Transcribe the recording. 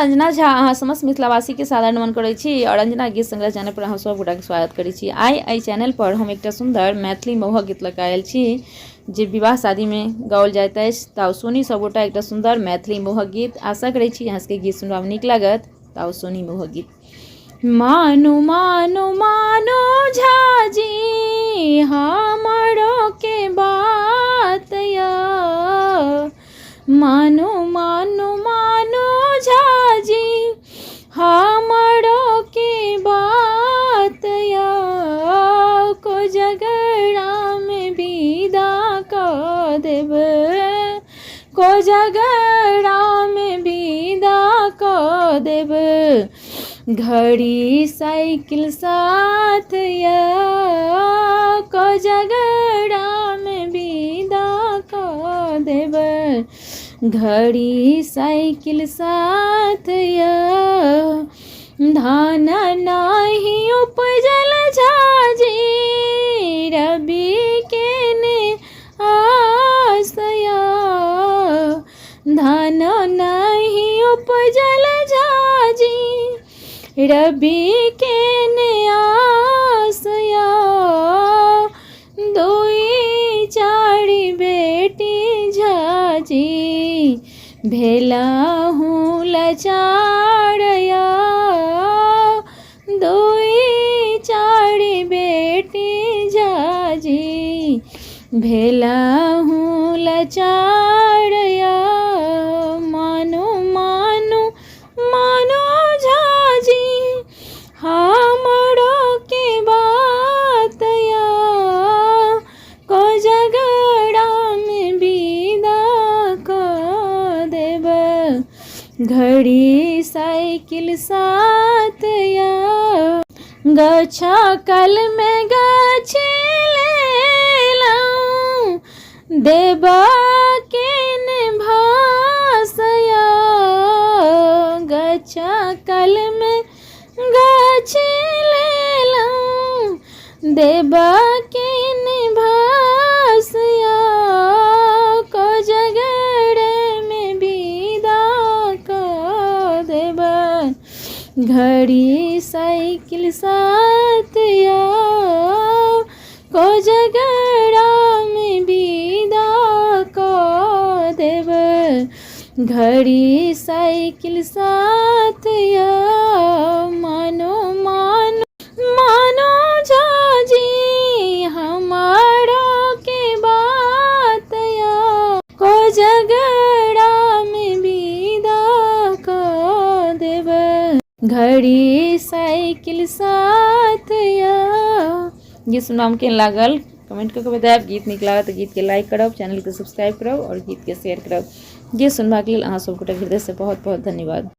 अंजना झा अहाँ समस्त मिथिलावासी के साधारण नमन करै छी और अंजना गीत संग्रह चैनल पर अहाँ सब गोटा के स्वागत करै छी। आइ एहि चैनल पर हम एकटा सुंदर मैथिली मोहक गीत लऽ कऽ आयल छी जे विवाह शादी में गाओल जाइत अछि। ताउ सुनी सब गोटा एकटा सुंदर मैथिली मोहक गीत। आशा करै छी अहाँ सबके गीत सुनबा में नीक लागत। ताउ सुनी मोहक गीत। मानु मानु मानु झाजी हमरो के बात या, मानु मानु मानु झाजी हमरो के बात या, को झगड़ा में विदा क देब, को झगड़ा में विदा क देब, घड़ी साइकिल साथ या, को झगड़ा में विदा क देब, घड़ी साइकिल साथ या, धान नहीं उपजल झाजी रबी के ने आसया, धान नहीं उपजल झाजी रबी के ने आसया, दुई चारि बेटी झाजी भेला हूँ लाचारया, दुई चारि बेटी झाजी भेला हूँ लाचारया, मानो मानो मानो झाजी हमरो के बात या, को झगड़ा में विदा क देब, घड़ी साइकिल साथ या, गछा कल में गाछी लेलौं देबा के ने भासया, गछा कल में गाछी लेलौं देबा के ने भासया, को झगड़े में विदा क देब, घड़ी साइकिल साथ या, को झगड़ा में विदा क देब, घड़ी साइकिल साथ या, मानो मानो मानो झाजी हमारो के बात या, को झगड़ा में विदा क देब, घड़ी साइकिल साथ या। गीत सुनबा में केहन लागल कमेंट करके बतायब। गीत नीक लागत तो गीत के लाइक करब, चैनल के सब्सक्राइब करब और गीत के शेयर करब। गीत सुनबा के लेल अहाँ सब गोटे हृदय से बहुत बहुत धन्यवाद।